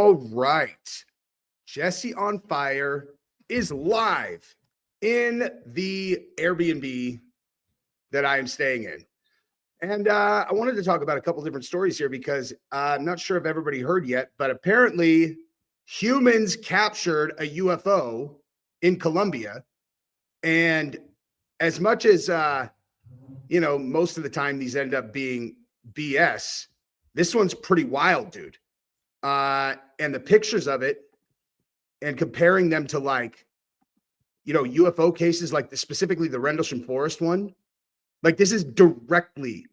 All right. Jesse on Fire is live in the Airbnb that I am staying in. And I wanted to talk about a couple different stories here because I'm not sure if everybody heard yet, but apparently humans captured a UFO in Colombia. And as much as, most of the time these end up being BS, this one's pretty wild, dude. And the pictures of it and comparing them to UFO cases, like specifically the Rendlesham Forest one, like this is directly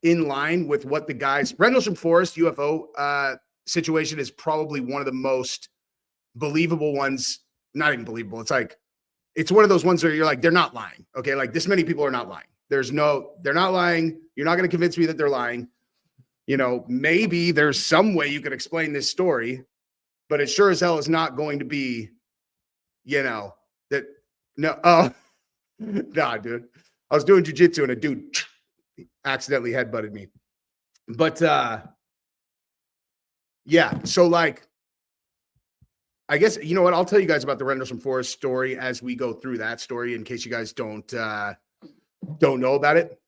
in line with what the guys, Rendlesham Forest UFO situation is probably one of the most believable ones. Not even believable. It's one of those ones where you're like, they're not lying. Okay. Like this many people are not lying. They're not lying. You're not going to convince me that they're lying. Maybe there's some way you could explain this story, but it sure as hell is not going to be, nah, dude. I was doing jujitsu and a dude accidentally headbutted me. But yeah, so I guess, you know what? I'll tell you guys about the Rendlesham Forest story as we go through that story in case you guys don't know about it.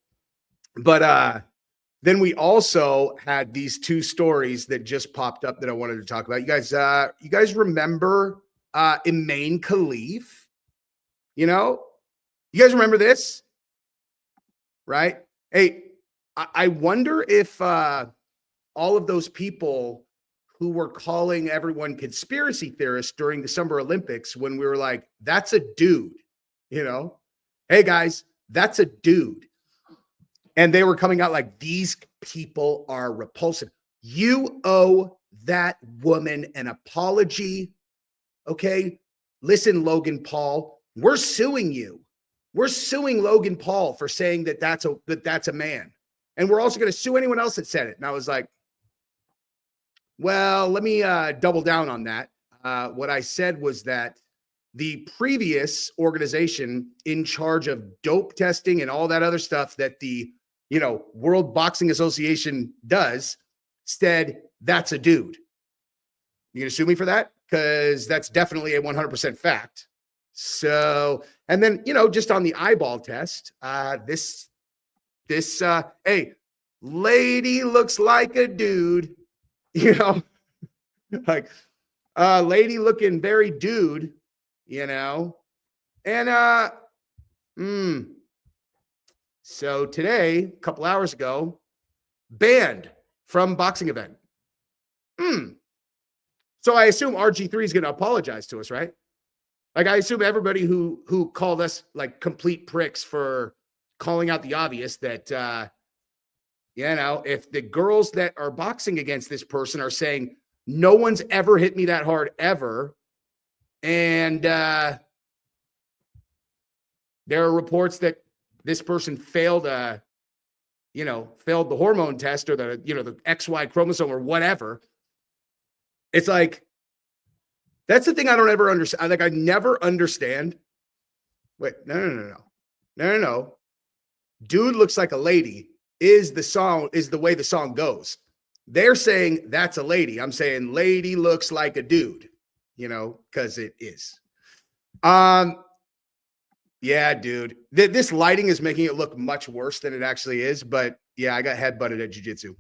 But then we also had these two stories that just popped up that I wanted to talk about. You guys remember Imane Khelif? You guys remember this? Right? Hey, I wonder if all of those people who were calling everyone conspiracy theorists during the Summer Olympics when we were like, that's a dude, Hey guys, that's a dude. And they were coming out like, these people are repulsive. You owe that woman an apology. Okay. Listen, Logan Paul, we're suing you. We're suing Logan Paul for saying that that's a man. And we're also going to sue anyone else that said it. And I was like, well, let me double down on that. What I said was that the previous organization in charge of dope testing and all that other stuff that the World Boxing Association does said, that's a dude. You gonna sue me for that? Because that's definitely a 100% fact. So, and then, just on the eyeball test, this hey, lady looks like a dude, like lady looking very dude, and so today, a couple hours ago, banned from boxing event. So I assume RG3 is going to apologize to us, right? Like I assume everybody who called us like complete pricks for calling out the obvious that, if the girls that are boxing against this person are saying, no one's ever hit me that hard ever. And there are reports that this person failed the hormone test or the XY chromosome or whatever. It's like, that's the thing I don't ever understand. Like, I never understand. Wait, no. Dude looks like a lady is the way the song goes. They're saying that's a lady. I'm saying lady looks like a dude, because it is. Yeah, dude. This lighting is making it look much worse than it actually is. But yeah, I got headbutted at jiu-jitsu.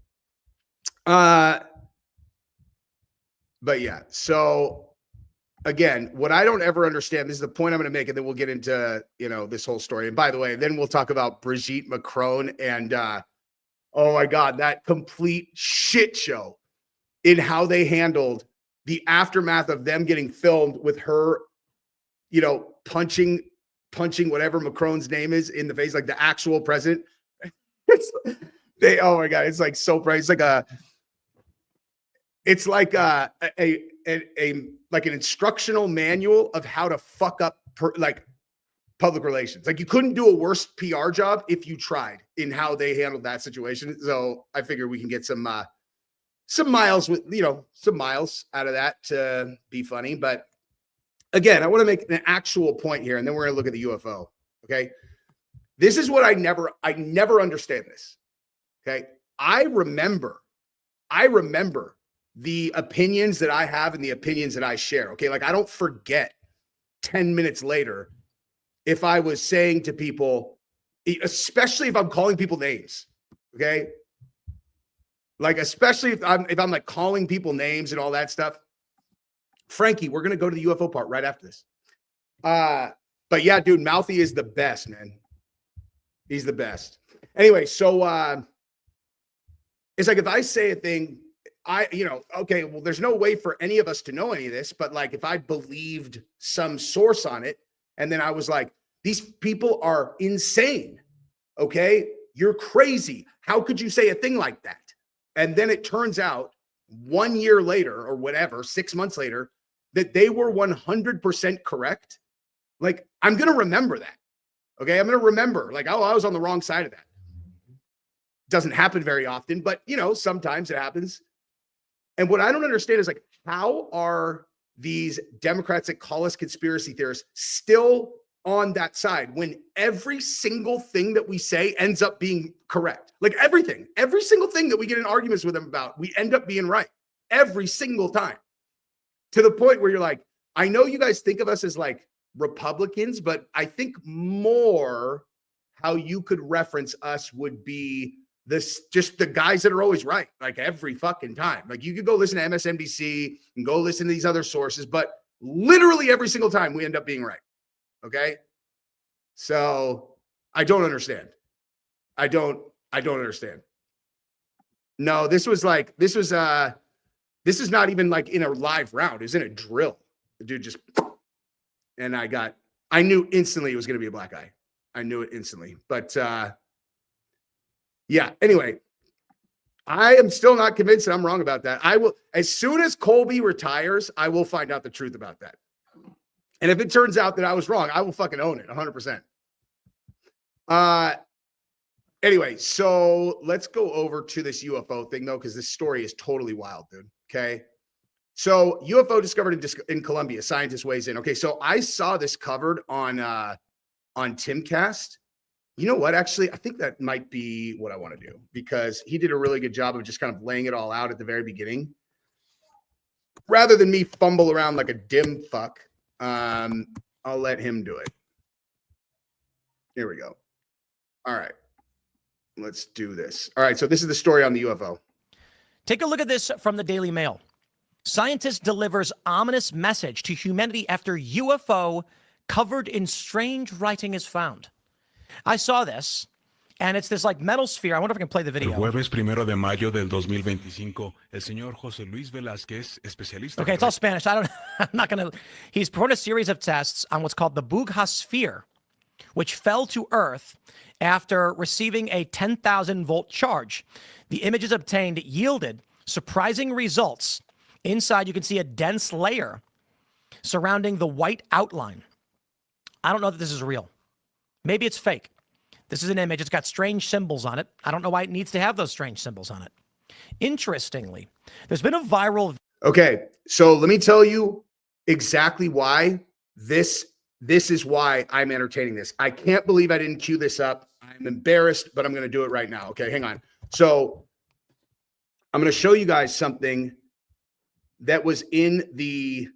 But yeah, so again, what I don't ever understand, this is the point I'm going to make, and then we'll get into, this whole story. And by the way, then we'll talk about Brigitte Macron and, oh my God, that complete shit show in how they handled the aftermath of them getting filmed with her, punching whatever Macron's name is in the face, like the actual president. Oh my God, it's like so bright. It's like an instructional manual of how to fuck up public relations. Like you couldn't do a worse PR job if you tried in how they handled that situation. So I figure we can get some miles out of that to be funny. But again, I want to make an actual point here, and then we're going to look at the UFO. Okay. This is what I never understand this. Okay. I remember the opinions that I have and the opinions that I share. Okay. Like I don't forget 10 minutes later if I was saying to people, especially if I'm calling people names. Okay. Like, especially if I'm like calling people names and all that stuff. Frankie, we're going to go to the UFO part right after this. But yeah, dude, Mouthy is the best, man. He's the best. Anyway, so it's like if I say a thing, okay, well, there's no way for any of us to know any of this, but like if I believed some source on it, and then I was like, these people are insane. Okay, you're crazy. How could you say a thing like that? And then it turns out 1 year later or whatever, 6 months later, that they were 100% correct. Like, I'm going to remember that. Okay. I'm going to remember like, oh, I was on the wrong side of that. Doesn't happen very often, but sometimes it happens. And what I don't understand is like, how are these Democrats that call us conspiracy theorists still on that side when every single thing that we say ends up being correct? Like every single thing that we get in arguments with them about, we end up being right every single time, to the point where you're like, I know you guys think of us as like Republicans, but I think more how you could reference us would be this, just the guys that are always right, like every fucking time. Like you could go listen to MSNBC and go listen to these other sources, but literally every single time we end up being right. Okay. So I don't understand. I don't understand. No, this is not even like in a live round. It was in a drill. The dude just, and I knew instantly it was going to be a black guy. I knew it instantly, but yeah. Anyway, I am still not convinced that I'm wrong about that. I will, as soon as Colby retires, I will find out the truth about that. And if it turns out that I was wrong, I will fucking own it 100%. Anyway, so let's go over to this UFO thing though, because this story is totally wild, dude. Okay. So UFO discovered in Colombia, scientist weighs in. Okay. So I saw this covered on Timcast. You know what? Actually, I think that might be what I want to do, because he did a really good job of just kind of laying it all out at the very beginning, rather than me fumble around like a dim fuck. I'll let him do it. Here we go. All right, let's do this. All right. So this is the story on the UFO. Take a look at this from the Daily Mail. Scientist delivers ominous message to humanity after UFO covered in strange writing is found. I saw this, and it's this like metal sphere. I wonder if I can play the video. El jueves 1 de mayo del 2025, el señor José Luis Velázquez, especialista. Okay, it's all Spanish. I'm not going to. He's performed a series of tests on what's called the Bugha sphere, which fell to Earth after receiving a 10,000-volt charge. The images obtained yielded surprising results. Inside, you can see a dense layer surrounding the white outline. I don't know that this is real. Maybe it's fake. This is an image. It's got strange symbols on it. I don't know why it needs to have those strange symbols on it. Interestingly, there's been a viral... Okay, so let me tell you exactly why this is why I'm entertaining this. I can't believe I didn't cue this up. I'm embarrassed, but I'm going to do it right now. Okay, hang on. So I'm going to show you guys something that was in the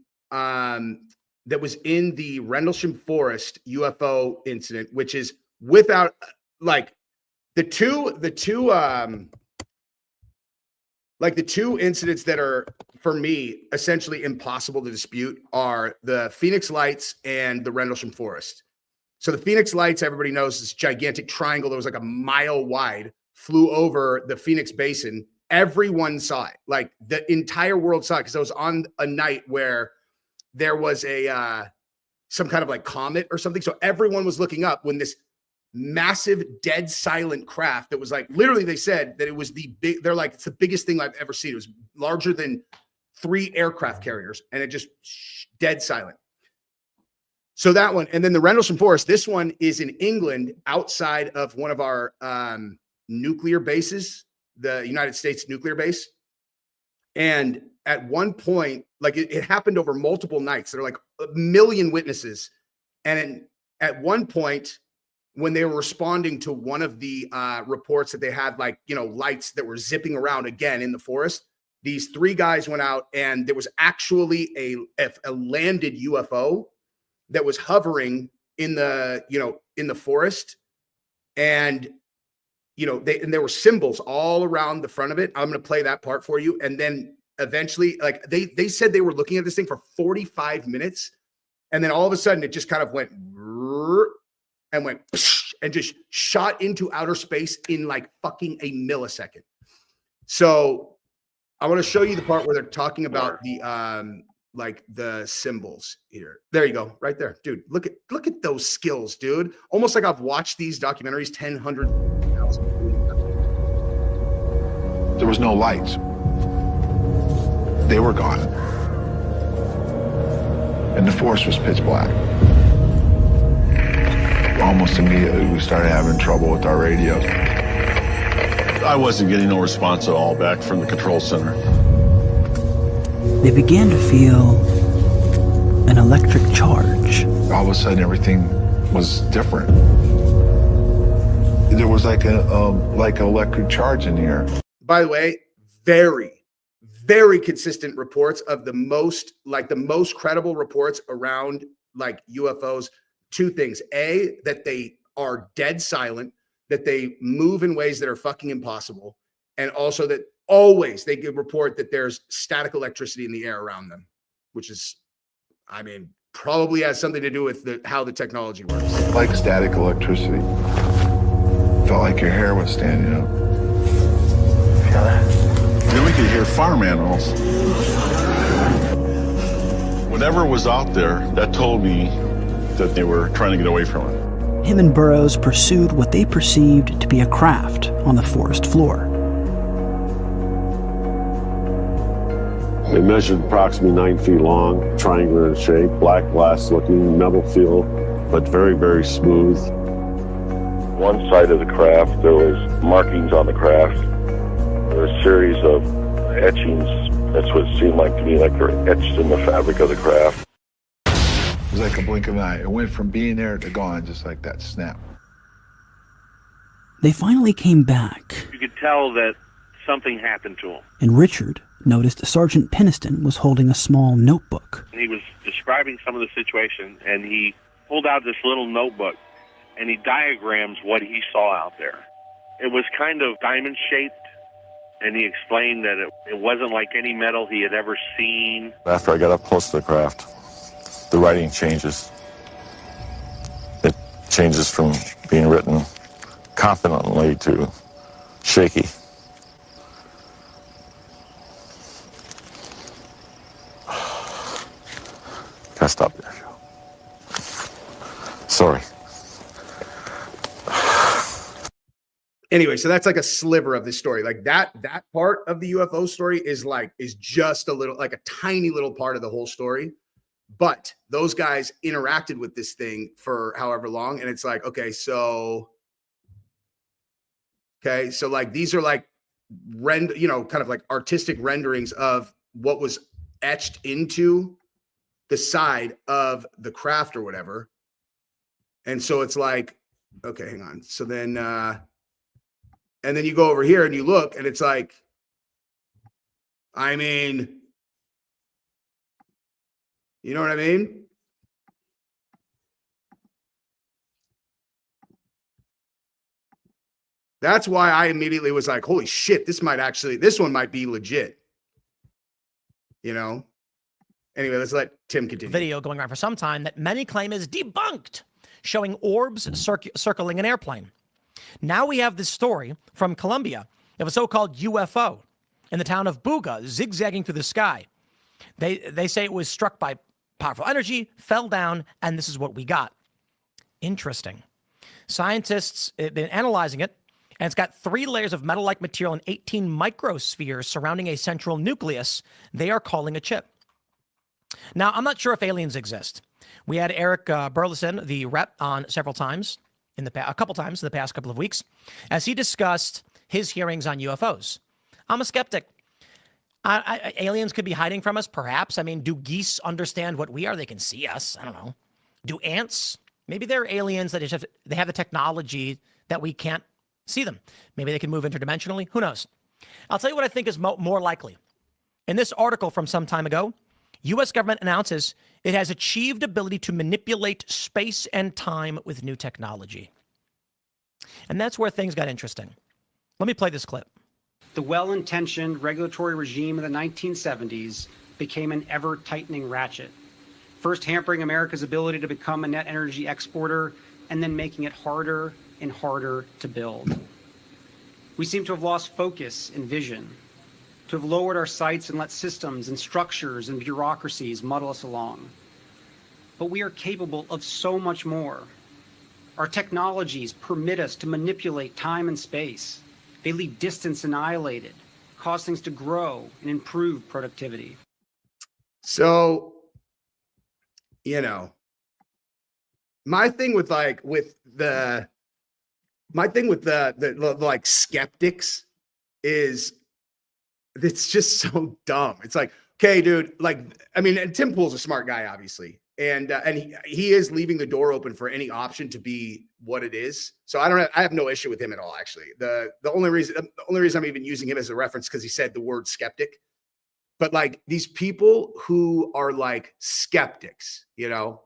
Rendlesham Forest UFO incident, which is without like the two incidents that are, for me, essentially impossible to dispute are the Phoenix Lights and the Rendlesham Forest. So the Phoenix Lights, everybody knows, this gigantic triangle that was like a mile wide, flew over the Phoenix Basin. Everyone saw it. Like the entire world saw it, because it was on a night where there was some kind of like comet or something. So everyone was looking up when this massive dead silent craft that was like, literally they said that it was they're like, it's the biggest thing I've ever seen. It was larger than 3 aircraft carriers, and it just dead silent. So that one, and then the Rendlesham Forest, this one is in England, outside of one of our nuclear bases, the United States nuclear base. And at one point, like it happened over multiple nights. There are like 1 million witnesses. And at one point, when they were responding to one of the reports that they had, like, lights that were zipping around again in the forest, these 3 guys went out, and there was actually a landed UFO that was hovering in the, in the forest. And, there were symbols all around the front of it. I'm going to play that part for you. And then eventually, like they said they were looking at this thing for 45 minutes. And then all of a sudden it just kind of went and went and just shot into outer space in like fucking a millisecond. So I want to show you the part where they're talking about the like the symbols here. There you go, right there, dude. Look at those skills, dude. Almost like I've watched these documentaries 100,000. There was no lights. They were gone. And the forest was pitch black. Almost immediately, we started having trouble with our radios. I wasn't getting no response at all back from the control center. They began to feel an electric charge. All of a sudden, everything was different. There was like an electric charge in the air. By the way, very, very consistent reports of the most credible reports around like UFOs. 2 things. A, that they are dead silent, that they move in ways that are fucking impossible. And also that always they could report that there's static electricity in the air around them, which is, I mean, probably has something to do with how the technology works. Like static electricity. Felt like your hair was standing up. Feel that? Then we could hear farm animals. Whatever was out there, that told me that they were trying to get away from it. Him and Burroughs pursued what they perceived to be a craft on the forest floor. It measured approximately 9 feet long, triangular in shape, black glass looking, metal feel, but very, very smooth. One side of the craft, there was markings on the craft. There were a series of etchings. That's what it seemed like to me, like they're etched in the fabric of the craft. It was like a blink of an eye. It went from being there to gone, just like that snap. They finally came back. You could tell that something happened to him. And Richard noticed Sergeant Peniston was holding a small notebook. He was describing some of the situation, and he pulled out this little notebook, and he diagrams what he saw out there. It was kind of diamond-shaped, and he explained that it wasn't like any metal he had ever seen. After I got up close to the craft, the writing changes. It changes from being written confidently to shaky. Gotta stop there. Sorry. Anyway, so that's like a sliver of the story. Like that part of the UFO story is just a little, like a tiny little part of the whole story. But those guys interacted with this thing for however long. And it's like, okay, so like these are like kind of like artistic renderings of what was etched into the side of the craft or whatever. And so it's like, okay, hang on. So then, and then you go over here and you look and it's like, I mean, you know what I mean? That's why I immediately was like, holy shit, this one might be legit. Anyway, let's let Tim continue. Video going around for some time that many claim is debunked, showing orbs circling an airplane. Now we have this story from Colombia of a so-called UFO in the town of Buga, zigzagging through the sky. They say it was struck by powerful energy, fell down, and this is what we got. Interesting. Scientists have been analyzing it, and it's got 3 layers of metal-like material and 18 microspheres surrounding a central nucleus they are calling a chip. Now, I'm not sure if aliens exist. We had Eric Burleson, the rep, on several times a couple times in the past couple of weeks, as he discussed his hearings on UFOs. I'm a skeptic. Aliens could be hiding from us, perhaps. I mean, do geese understand what we are? They can see us. I don't know. Do ants? Maybe they're aliens that they have the technology that we can't see them. Maybe they can move interdimensionally. Who knows? I'll tell you what I think is more likely. In this article from some time ago, U.S. government announces it has achieved ability to manipulate space and time with new technology. And that's where things got interesting. Let me play this clip. The well-intentioned regulatory regime of the 1970s became an ever-tightening ratchet, first hampering America's ability to become a net energy exporter and then making it harder and harder to build. We seem to have lost focus and vision, to have lowered our sights and let systems and structures and bureaucracies muddle us along. But we are capable of so much more. Our technologies permit us to manipulate time and space. They leave distance annihilated, cause things to grow and improve productivity. So, you know, my thing with like skeptics is it's just so dumb. It's like, okay, dude, like, I mean, and Tim Pool's a smart guy, obviously. And he is leaving the door open for any option to be what it is. So I have no issue with him at all, actually. The only reason I'm even using him as a reference because he said the word skeptic. But like these people who are like skeptics, you know,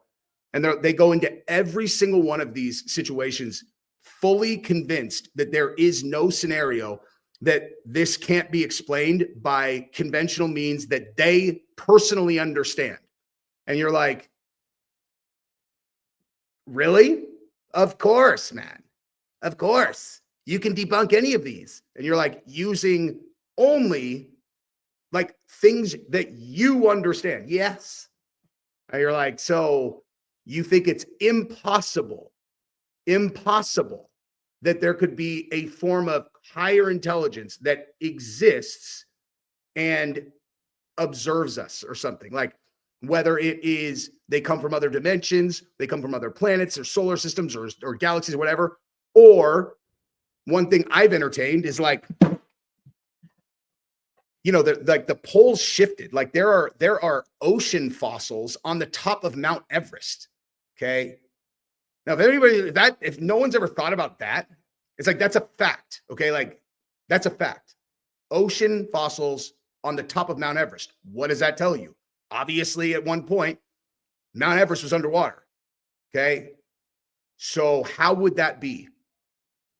and they go into every single one of these situations fully convinced that there is no scenario that this can't be explained by conventional means that they personally understand. And you're like, really? Of course, man. Of course. You can debunk any of these. And you're like using only like things that you understand. Yes. And you're like, so you think it's impossible that there could be a form of higher intelligence that exists and observes us or something, like whether it is they come from other dimensions, they come from other planets or solar systems or galaxies or whatever. Or one thing I've entertained is like, you know, the poles shifted. Like there are ocean fossils on the top of Mount Everest. Okay. Now, if no one's ever thought about that, it's like, that's a fact. Okay. Like that's a fact. Ocean fossils on the top of Mount Everest. What does that tell you? Obviously, at one point, Mount Everest was underwater. Okay. So how would that be?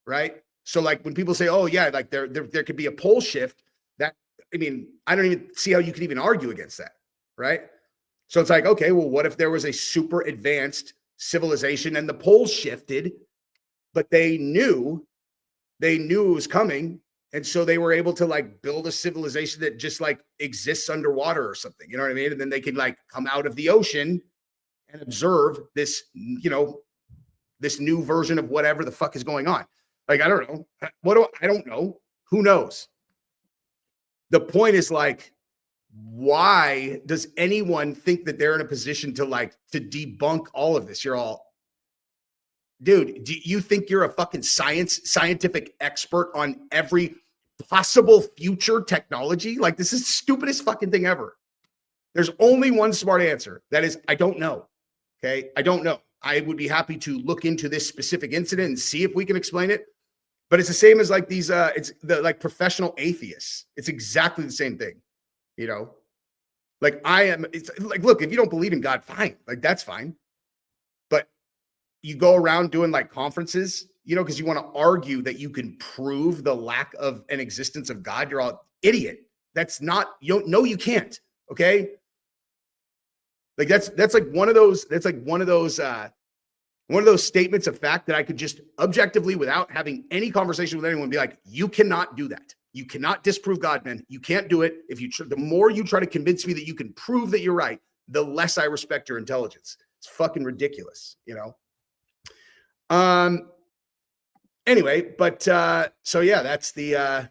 Right. So like when people say, oh yeah, like there could be a pole shift, that, I mean, I don't even see how you could even argue against that. Right. So it's like, okay, well, what if there was a super advanced civilization and the poles shifted, but they knew it was coming. And so they were able to like build a civilization that just like exists underwater or something, you know what I mean? And then they could like come out of the ocean and observe this, you know, this new version of whatever the fuck is going on. Like, I don't know. I don't know. Who knows? The point is like, why does anyone think that they're in a position to debunk all of this? You're all, dude, do you think you're a fucking scientific expert on every possible future technology? Like, this is the stupidest fucking thing ever. There's only one smart answer. That is, I don't know. Okay. I don't know. I would be happy to look into this specific incident and see if we can explain it. But it's the same as like these, it's the like professional atheists. It's exactly the same thing. You know, like it's like, look, if you don't believe in God, fine. Like, that's fine. But you go around doing like conferences, you know, because you want to argue that you can prove the lack of an existence of God. You're all idiot. That's not, you can't. Okay. Like that's like one of those statements of fact that I could just objectively, without having any conversation with anyone, be like, you cannot do that. You cannot disprove God, man. You can't do it. The more you try to convince me that you can prove that you're right, the less I respect your intelligence. It's fucking ridiculous, you know? Anyway, but, so yeah, that's the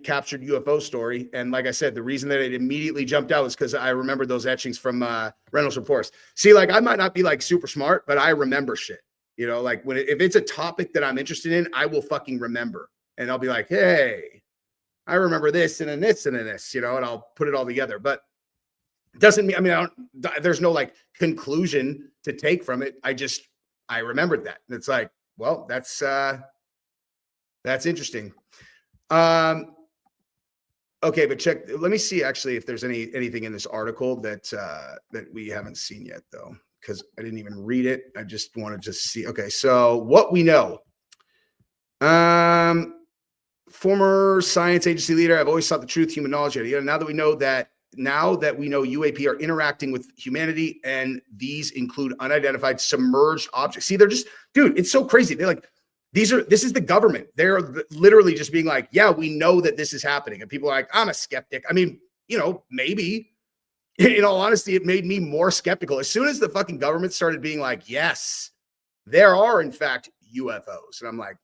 captured UFO story. And like I said, the reason that it immediately jumped out was because I remembered those etchings from, Reynolds reports. See, like, I might not be like super smart, but I remember shit, you know, like if it's a topic that I'm interested in, I will fucking remember. And I'll be like, hey, I remember this and then this and then this, you know, and I'll put it all together. But it doesn't mean, I mean, there's no like conclusion to take from it. I remembered that. And it's like, well, that's interesting. Okay, but check. Let me see actually if there's anything in this article that that we haven't seen yet, though, because I didn't even read it. I just wanted to see. Okay, so what we know. Former science agency leader. I've always sought the truth, human knowledge. Now that we know UAP are interacting with humanity, and these include unidentified submerged objects. See, they're just, dude, it's so crazy. They're like, this is the government. They're literally just being like, yeah, we know that this is happening. And people are like, I'm a skeptic. I mean, maybe. In all honesty, it made me more skeptical. As soon as the fucking government started being like, yes, there are in fact UFOs. And I'm like,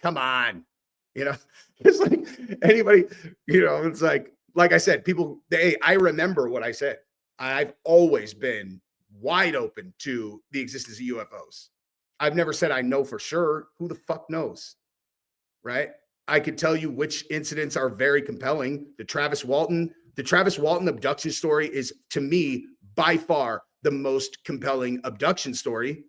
come on. It's like anybody, it's like I said, I remember what I said. I've always been wide open to the existence of UFOs. I've never said I know for sure. Who the fuck knows? Right? I could tell you which incidents are very compelling. The Travis Walton abduction story is, to me, by far the most compelling abduction story.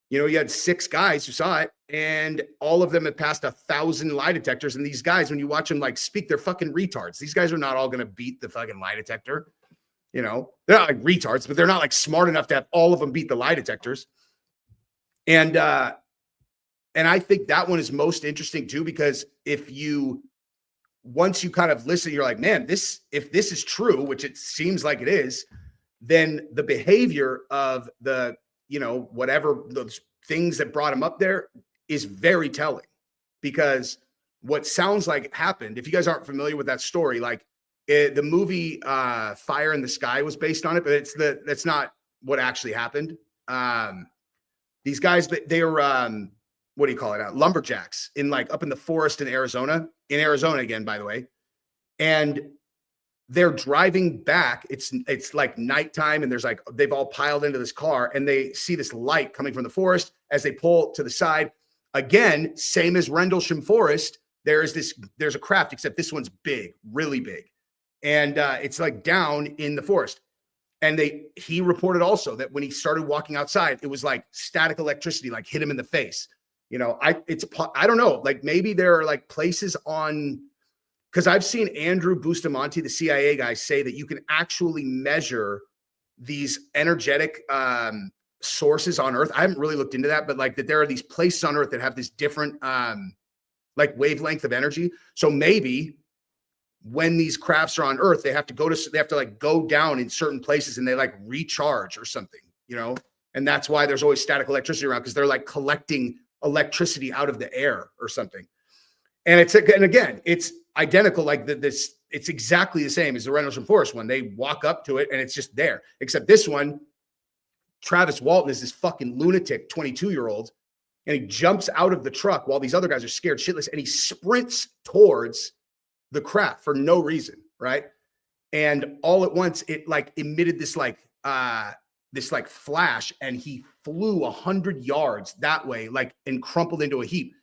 You had 6 guys who saw it, and all of them have passed 1,000 lie detectors. And these guys, when you watch them speak, they're fucking retards. These guys are not all going to beat the fucking lie detector. They're not like retards, but they're not smart enough to have all of them beat the lie detectors. And I think that one is most interesting too, because once you kind of listen, you're like, man, if this is true, which it seems like it is, then the behavior of the, whatever those things that brought him up there is very telling, because what sounds like happened, if you guys aren't familiar with that story, the movie Fire in the Sky was based on it, but that's not what actually happened. These guys, they were, what do you call it? Lumberjacks up in the forest in Arizona again, by the way. And they're driving back. It's like nighttime, and they've all piled into this car, and they see this light coming from the forest as they pull to the side. Again, same as Rendlesham Forest. There's a craft, except this one's big, really big. And it's down in the forest. And he reported also that when he started walking outside, it was like static electricity, hit him in the face. I don't know, maybe there are places on, because I've seen Andrew Bustamante, the CIA guy, say that you can actually measure these energetic sources on Earth. I haven't really looked into that, but that there are these places on Earth that have this different wavelength of energy. So maybe when these crafts are on Earth, they have to go down in certain places, and they recharge or something, and that's why there's always static electricity around, because they're collecting electricity out of the air or something. And again, it's identical, it's exactly the same as the Rendlesham Forest one. They walk up to it and it's just there, except this one, Travis Walton is this fucking lunatic 22-year-old, and he jumps out of the truck while these other guys are scared shitless, and he sprints towards the craft for no reason, right? And all at once, it emitted this flash, and he flew 100 yards that way, and crumpled into a heap.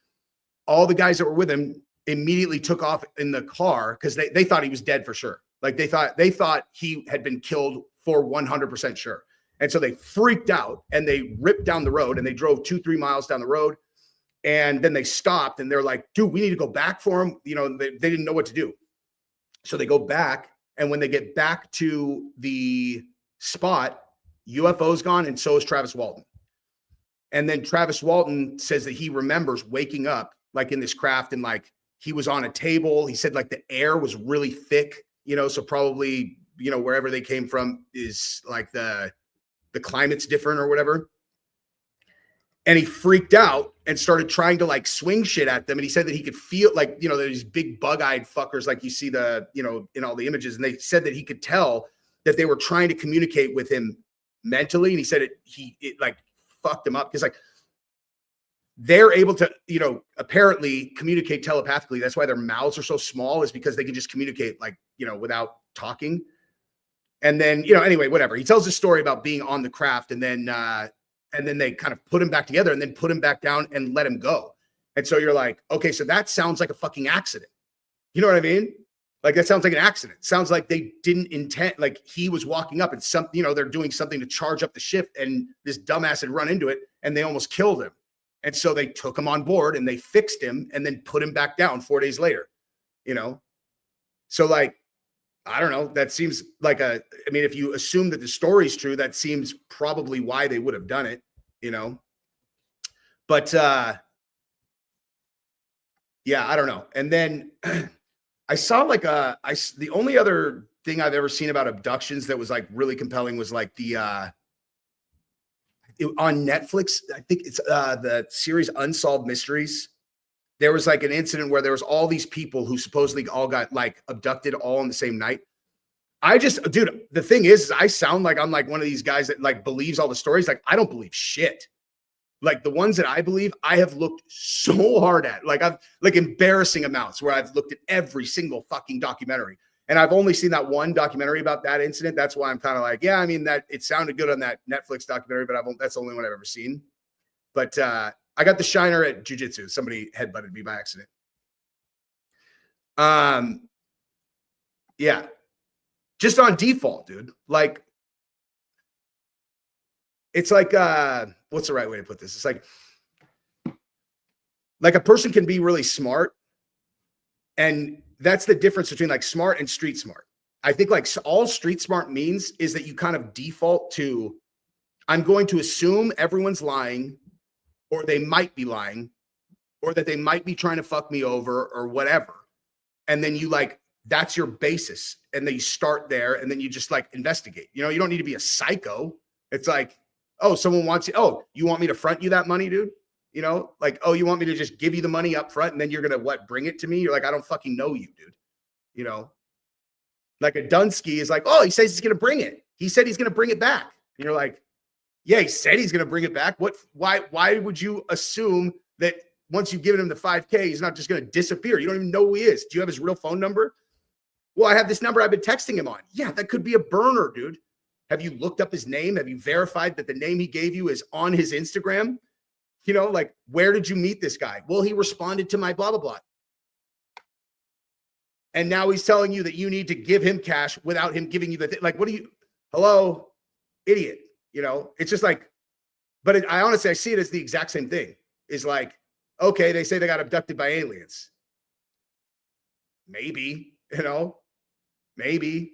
All the guys that were with him immediately took off in the car, because they thought he was dead for sure. They thought he had been killed for 100% sure. And so they freaked out, and they ripped down the road, and they drove 2-3 miles down the road. And then they stopped, and they're like, dude, we need to go back for him. They didn't know what to do. So they go back, and when they get back to the spot, UFO's gone, and so is Travis Walton. And then Travis Walton says that he remembers waking up in this craft, and he was on a table. He said the air was really thick, so probably, wherever they came from is the climate's different or whatever. And he freaked out and started trying to swing shit at them. And he said that he could feel these big bug-eyed fuckers you see in all the images. And they said that he could tell that they were trying to communicate with him mentally. And he said it fucked him up, because they're able to, apparently communicate telepathically. That's why their mouths are so small, is because they can just communicate without talking. And then, anyway, whatever. He tells a story about being on the craft, and then they kind of put him back together, and then put him back down and let him go. And so you're like, okay, so that sounds like a fucking accident. You know what I mean? That sounds like an accident. Sounds like they didn't intend, he was walking up, and they're doing something to charge up the ship, and this dumbass had run into it, and they almost killed him. And so they took him on board, and they fixed him, and then put him back down 4 days later, So like, I don't know. That seems like I mean, if you assume that the story's true, that seems probably why they would have done it, you know? But yeah, I don't know. And then I saw like the only other thing I've ever seen about abductions that was like really compelling was like the on Netflix, I think it's the series Unsolved Mysteries. There was like an incident where there was all these people who supposedly all got like abducted all on the same night. Dude, the thing is I sound like I'm like one of these guys that like believes all the stories. Like I don't believe shit. Like the ones that I believe, I have looked so hard at, like I've like embarrassing amounts where I've looked at every single fucking documentary. And I've only seen that one documentary about that incident. That's why I'm kind of like, yeah, I mean that it sounded good on that Netflix documentary, but that's the only one I've ever seen. But I got the shiner at jiu-jitsu. Somebody headbutted me by accident. Yeah. Just on default, dude. Like, it's like, what's the right way to put this? It's like a person can be really smart. And that's the difference between like smart and street smart. I think like all street smart means is that you kind of default to, I'm going to assume everyone's lying, or they might be lying, or that they might be trying to fuck me over or whatever. And then you like, that's your basis. And then you start there and then you just like investigate. You know, you don't need to be a psycho. It's like, oh, someone wants you. Oh, you want me to front you that money, dude? You know, like, oh, you want me to just give you the money up front and then you're going to what, bring it to me? You're like, I don't fucking know you, dude. You know, like a Dunsky is like, oh, he says he's going to bring it. He said he's going to bring it back. And you're like, yeah, he said he's going to bring it back. Why would you assume that once you've given him the 5K, he's not just going to disappear? You don't even know who he is. Do you have his real phone number? Well, I have this number I've been texting him on. Yeah, that could be a burner, dude. Have you looked up his name? Have you verified that the name he gave you is on his Instagram? You know, like, where did you meet this guy? Well, he responded to my blah, blah, blah. And now he's telling you that you need to give him cash without him giving you the thing. Like, what do you, hello, idiot? You know, it's just like, but I honestly, I see it as the exact same thing. Is like, okay, they say they got abducted by aliens. Maybe, you know, maybe.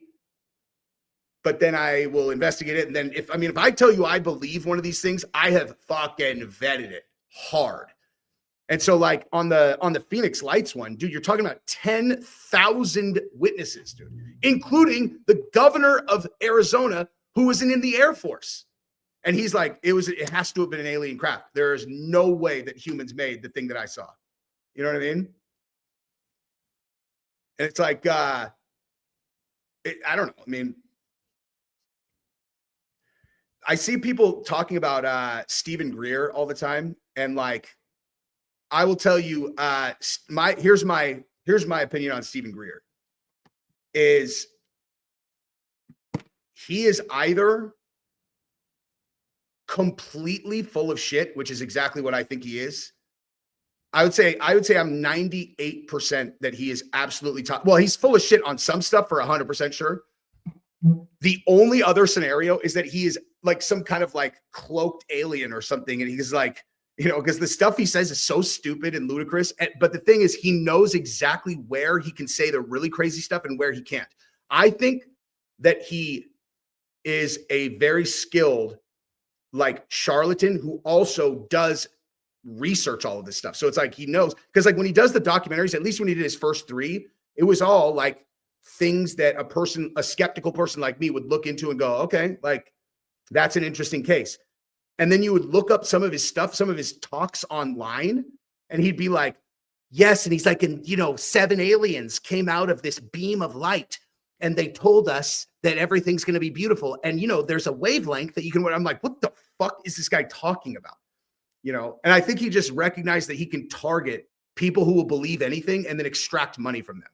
But then I will investigate it. And then if I tell you I believe one of these things, I have fucking vetted it hard. And so like on the Phoenix Lights one, dude, you're talking about 10,000 witnesses, dude, including the governor of Arizona who was in the Air Force. And he's like, it has to have been an alien craft. There is no way that humans made the thing that I saw. You know what I mean? And it's like, I don't know. I mean, I see people talking about Stephen Greer all the time. And like, I will tell you, here's my opinion on Stephen Greer is he is either completely full of shit, which is exactly what I think he is. I would say I'm 98% that he is absolutely well, he's full of shit on some stuff for 100% sure. The only other scenario is that he is like some kind of like cloaked alien or something. And he's like, you know, because the stuff he says is so stupid and ludicrous. But the thing is, he knows exactly where he can say the really crazy stuff and where he can't. I think that he is a very skilled like charlatan who also does research all of this stuff. So it's like he knows, because like when he does the documentaries, at least when he did his first 3, it was all like things that a skeptical person like me would look into and go, okay, like that's an interesting case. And then you would look up some of his stuff, some of his talks online, and he'd be like, yes. And he's like, and 7 aliens came out of this beam of light and they told us that everything's going to be beautiful. And, there's a wavelength that you can, I'm like, what the fuck is this guy talking about? And I think he just recognized that he can target people who will believe anything and then extract money from them.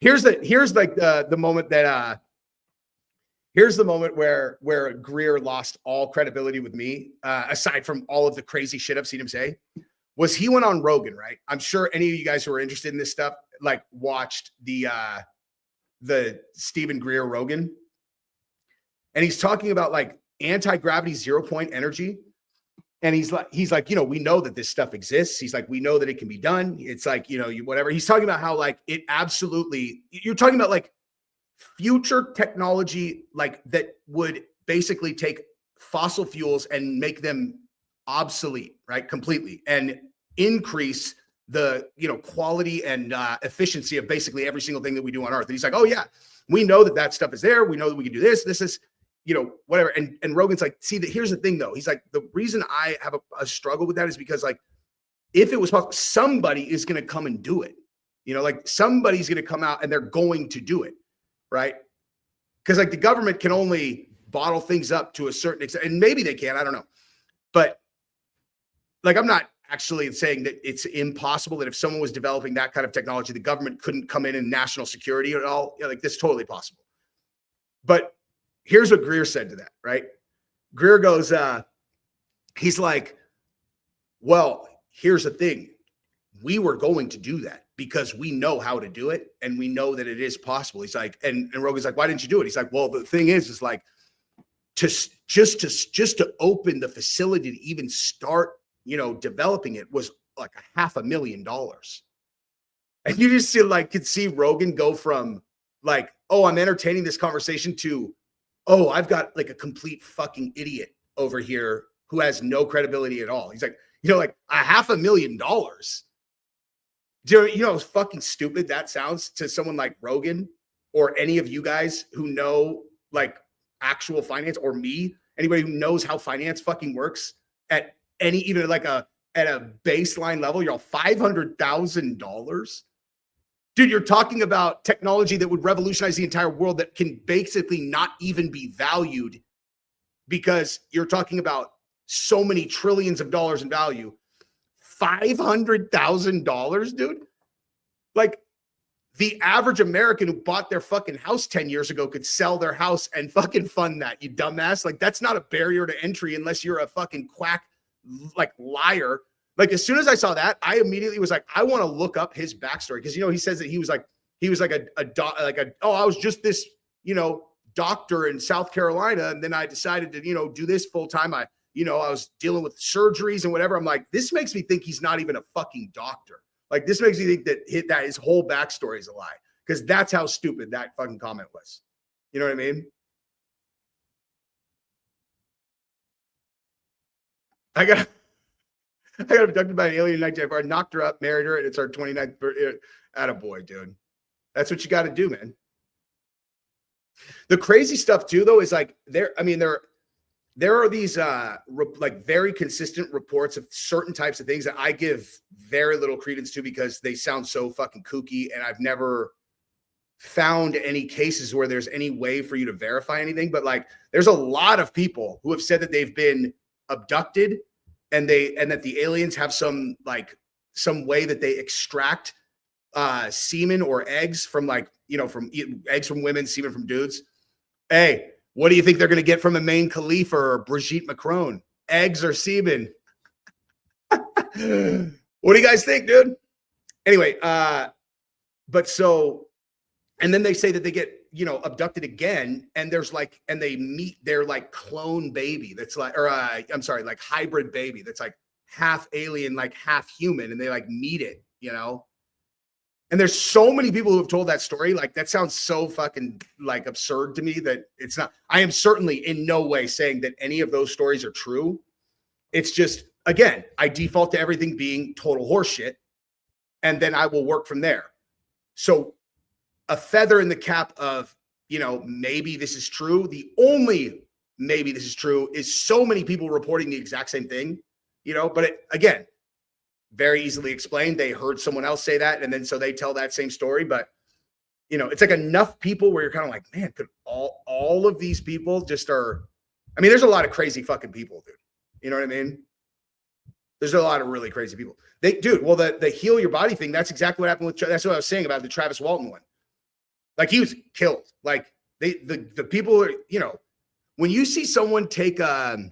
Here's the moment that, here's the moment where Greer lost all credibility with me, aside from all of the crazy shit I've seen him say, was he went on Rogan, right? I'm sure any of you guys who are interested in this stuff, like watched the Stephen Greer Rogan. And he's talking about like anti-gravity 0 point energy. And he's like, we know that this stuff exists. He's like, we know that it can be done. It's like, whatever. He's talking about how like it absolutely, you're talking about like future technology, like that would basically take fossil fuels and make them obsolete, right? Completely, and increase the, quality and efficiency of basically every single thing that we do on Earth. And he's like, oh yeah, we know that stuff is there. We know that we can do this. This is, whatever. And Rogan's like, see, here's the thing though. He's like, the reason I have a struggle with that is because like, if it was possible, somebody is going to come and do it. Like somebody's going to come out and they're going to do it. Right. Because like the government can only bottle things up to a certain extent, and maybe they can, I don't know. But like, I'm not actually saying that it's impossible that if someone was developing that kind of technology, the government couldn't come in and national security at all. Like this is totally possible. But here's what Greer said to that, right? Greer goes, he's like, well, here's the thing. We were going to do that because we know how to do it. And we know that it is possible. He's like, and Rogan's like, why didn't you do it? He's like, well, the thing is like, just to open the facility to even start, developing it was like $500,000. And you just could see Rogan go from like, oh, I'm entertaining this conversation to, oh, I've got like a complete fucking idiot over here who has no credibility at all. He's like, like $500,000. Do you know how fucking stupid that sounds to someone like Rogan or any of you guys who know like actual finance, or me, anybody who knows how finance fucking works at any, even like at a baseline level, you're all $500,000. Dude, you're talking about technology that would revolutionize the entire world that can basically not even be valued because you're talking about so many trillions of dollars in value. $500,000, dude. Like the average American who bought their fucking house 10 years ago could sell their house and fucking fund that, you dumbass. Like that's not a barrier to entry unless you're a fucking quack, like liar. Like as soon as I saw that, I immediately was like, I want to look up his backstory. Cause he says that he was like I was just this, doctor in South Carolina. And then I decided to, do this full time. I was dealing with surgeries and whatever. I'm like, this makes me think he's not even a fucking doctor. Like this makes me think that his whole backstory is a lie. Cause that's how stupid that fucking comment was. You know what I mean? I got abducted by an alien in 1994. I knocked her up, married her, and it's our 29th birthday. Attaboy, dude. That's what you got to do, man. The crazy stuff too, though, is like there are these like very consistent reports of certain types of things that I give very little credence to because they sound so fucking kooky, and I've never found any cases where there's any way for you to verify anything. But like, there's a lot of people who have said that they've been abducted and that the aliens have some way that they extract semen or eggs from from eggs from women, semen from dudes. Hey, what do you think they're going to get from Imane Khelif or Brigitte Macron? Eggs or semen? What do you guys think, dude? Anyway, and then they say that they get, abducted again, and they meet their like clone baby that's like, like hybrid baby that's like half alien, like half human, and they like meet it, And there's so many people who have told that story. Like that sounds so fucking like absurd to me that it's not. I am certainly in no way saying that any of those stories are true. It's just, again, I default to everything being total horseshit, and then I will work from there. So a feather in the cap of, maybe this is true. The only maybe this is true is so many people reporting the exact same thing, but again, very easily explained. They heard someone else say that, and then so they tell that same story. But it's like enough people where you're kind of like, man, could all of these people just are? I mean, there's a lot of crazy fucking people, dude. You know what I mean? There's a lot of really crazy people. The heal your body thing. That's exactly what happened with. That's what I was saying about the Travis Walton one. Like he was killed. Like the people are, when you see someone take a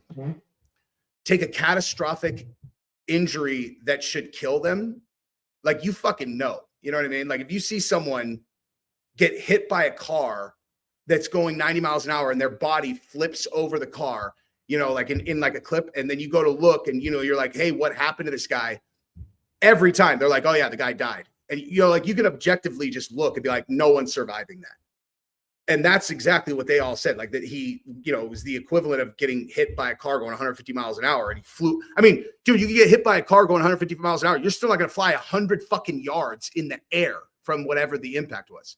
catastrophic injury that should kill them, like you fucking know. You know what I mean? Like if you see someone get hit by a car that's going 90 miles an hour and their body flips over the car you know, like in like a clip, and then you go to look and, you know, you're like, hey, what happened to this guy? Every time they're like, oh yeah, the guy died. And, you know, like you can objectively just look and be like, no one's surviving that. And that's exactly what they all said. Like that he, you know, was the equivalent of getting hit by a car going 150 miles an hour. And he flew. I mean, dude, you can get hit by a car going 150 miles an hour. You're still not going to fly 100 fucking yards in the air from whatever the impact was.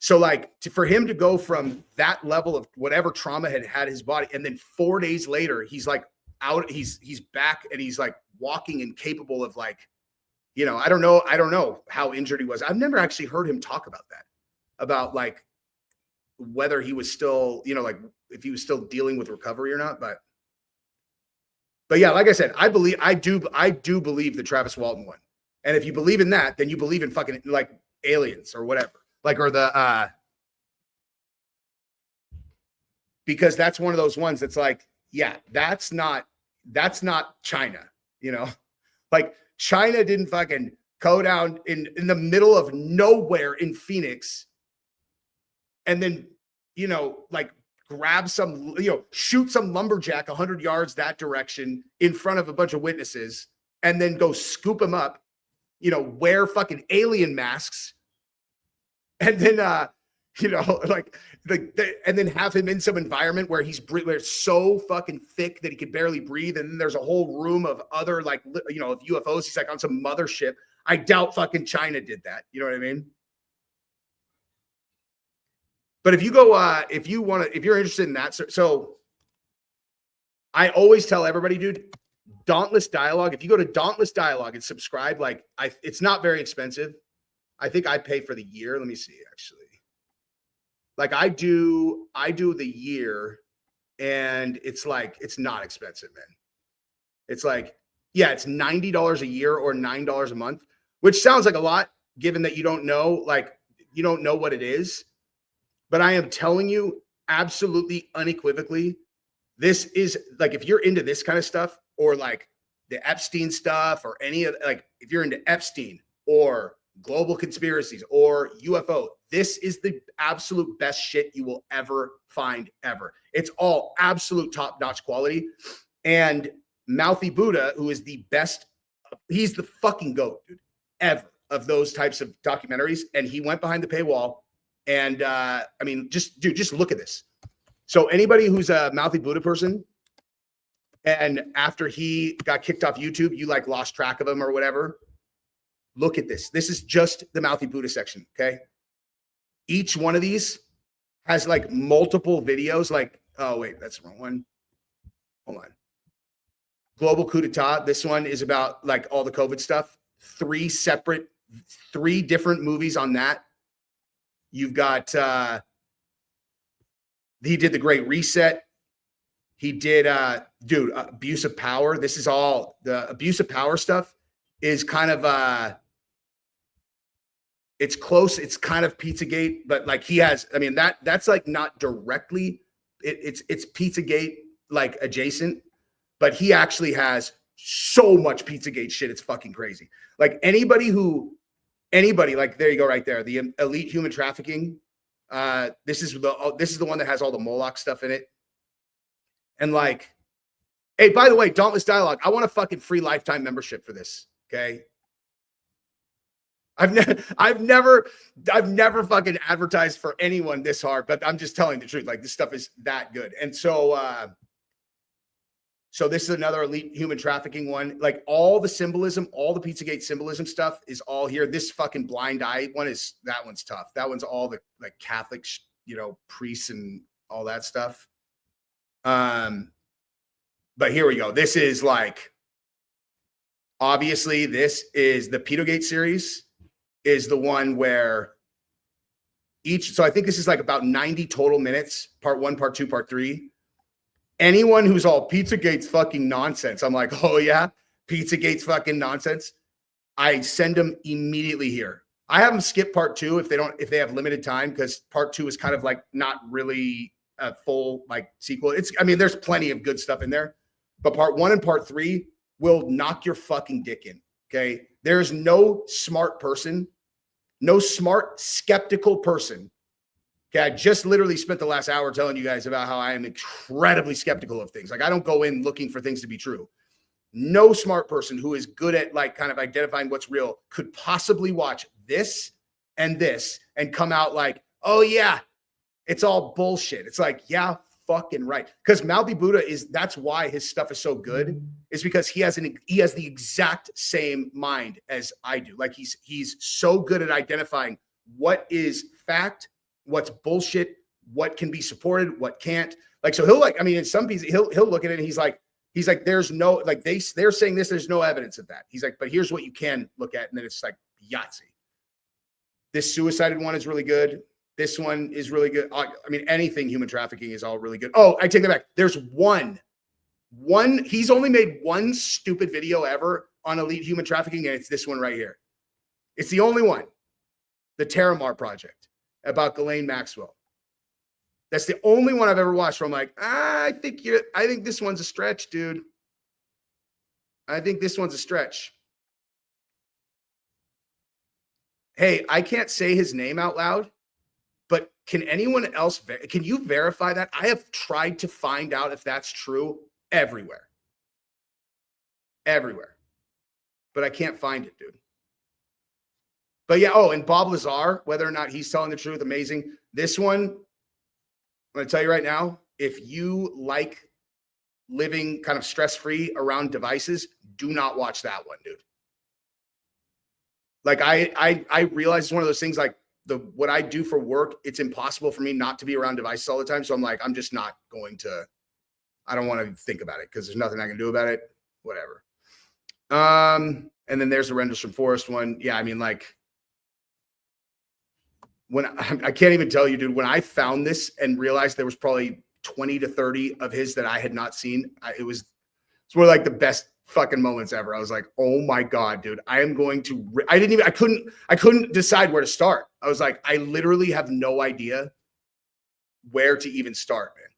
So like for him to go from that level of whatever trauma had his body, and then 4 days later, he's like out, he's back and he's like walking and capable of like, you know, I don't know how injured he was. I've never actually heard him talk about that, about like whether he was still, you know, like if he was still dealing with recovery or not. But yeah, like I said, I do believe that Travis Walton won. And if you believe in that, then you believe in fucking like aliens or whatever, like, or the, because that's one of those ones that's like, yeah, that's not China, you know, like China didn't fucking go down in the middle of nowhere in Phoenix and then, you know, like grab some, you know, shoot some lumberjack 100 yards that direction in front of a bunch of witnesses and then go scoop him up, you know, wear fucking alien masks and then, you know, like and then have him in some environment where where it's so fucking thick that he can barely breathe. And then there's a whole room of other, like, you know, of UFOs. He's like on some mothership. I doubt fucking China did that. You know what I mean? But if you go, if you're interested in that, so I always tell everybody, dude, Dauntless Dialogue. If you go to Dauntless Dialogue and subscribe, like it's not very expensive. I think I pay for the year. Let me see, actually. Like I do the year, and it's like it's not expensive, man. It's like, yeah, it's $90 a year or $9 a month, which sounds like a lot, given that you don't know what it is. But I am telling you absolutely unequivocally, this is like, if you're into this kind of stuff or like the Epstein stuff or any of, like, if you're into Epstein or global conspiracies or UFO, this is the absolute best shit you will ever find ever. It's all absolute top-notch quality. And Mouthy Buddha, who is the best, he's the fucking GOAT, dude, ever of those types of documentaries. And he went behind the paywall. And I mean, just look at this. So anybody who's a Mouthy Buddha person, and after he got kicked off YouTube, you like lost track of him or whatever, look at this. This is just the Mouthy Buddha section, okay? Each one of these has like multiple videos, like, oh wait, that's the wrong one. Hold on. Global coup d'etat. This one is about like all the COVID stuff. 3 different movies on that. You've got, he did the Great Reset. He did, abuse of power. This is all the abuse of power stuff is kind of, it's close. It's kind of Pizzagate, but like he has, I mean, that's like not directly, it's Pizzagate like adjacent, but he actually has so much Pizzagate shit. It's fucking crazy. Like anybody, like, there you go, right there. The elite human trafficking. This is the one that has all the Moloch stuff in it. And like, hey, by the way, Dauntless Dialogue, I want a fucking free lifetime membership for this. Okay. I've never fucking advertised for anyone this hard, but I'm just telling the truth. Like this stuff is that good. And so, so this is another elite human trafficking one. Like all the symbolism, all the Pizzagate symbolism stuff is all here. This fucking blind eye one that one's tough. That one's all the like Catholic, you know, priests and all that stuff. But here we go. This is like, obviously this is the Pizzagate series is the one where so I think this is like about 90 total minutes, part 1, part 2, part 3. Anyone who's all Pizzagate's fucking nonsense, I'm like, oh yeah, Pizzagate's fucking nonsense. I send them immediately here. I have them skip part 2 if they have limited time, because part 2 is kind of like not really a full like sequel. I mean, there's plenty of good stuff in there, but part 1 and part 3 will knock your fucking dick in. Okay. There's no smart person, no smart skeptical person Okay, I just literally spent the last hour telling you guys about how I am incredibly skeptical of things. Like, I don't go in looking for things to be true. No smart person who is good at like kind of identifying what's real could possibly watch this and come out like, oh yeah, it's all bullshit. It's like, yeah, fucking right. Because Malvi Buddha that's why his stuff is so good, is because he has the exact same mind as I do. Like he's so good at identifying what is fact, what's bullshit, what can be supported, what can't. Like, so he'll like, I mean, in some pieces, he'll look at it and he's like, there's no, like they're saying this, there's no evidence of that. He's like, but here's what you can look at. And then it's like Yahtzee. This suicided one is really good. This one is really good. I mean, anything human trafficking is all really good. Oh, I take that back. There's one, he's only made one stupid video ever on elite human trafficking. And it's this one right here. It's the only one. The Terramar Project about Ghislaine Maxwell. That's the only one I've ever watched where I'm like, I think this one's a stretch, dude. I think this one's a stretch. Hey, I can't say his name out loud, but can anyone else, can you verify that? I have tried to find out if that's true everywhere. Everywhere. But I can't find it, dude. But yeah, oh, and Bob Lazar, whether or not he's telling the truth, amazing. This one, I'm going to tell you right now, if you like living kind of stress-free around devices, do not watch that one, dude. Like I realize it's one of those things, like what I do for work, it's impossible for me not to be around devices all the time. So I'm like, I'm just not going to, I don't want to think about it because there's nothing I can do about it. Whatever. And then there's the Rendlesham Forest one. Yeah, I mean, like, when I can't even tell you, dude, when I found this and realized there was probably 20 to 30 of his that I had not seen, it's one of like the best fucking moments ever. I was like, oh my God, dude, I couldn't decide where to start. I was like, I literally have no idea where to even start, man.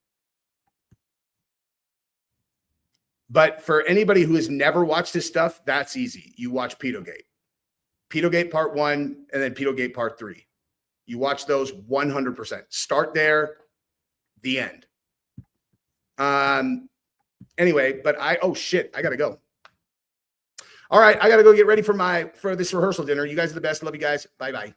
But for anybody who has never watched this stuff, that's easy. You watch Pedogate. Pedogate Part 1 and then Pedogate Part 3. You watch those 100%. Start there, the end. Anyway, but oh shit, I gotta go. All right, I gotta go get ready for this rehearsal dinner. You guys are the best. Love you guys. Bye-bye.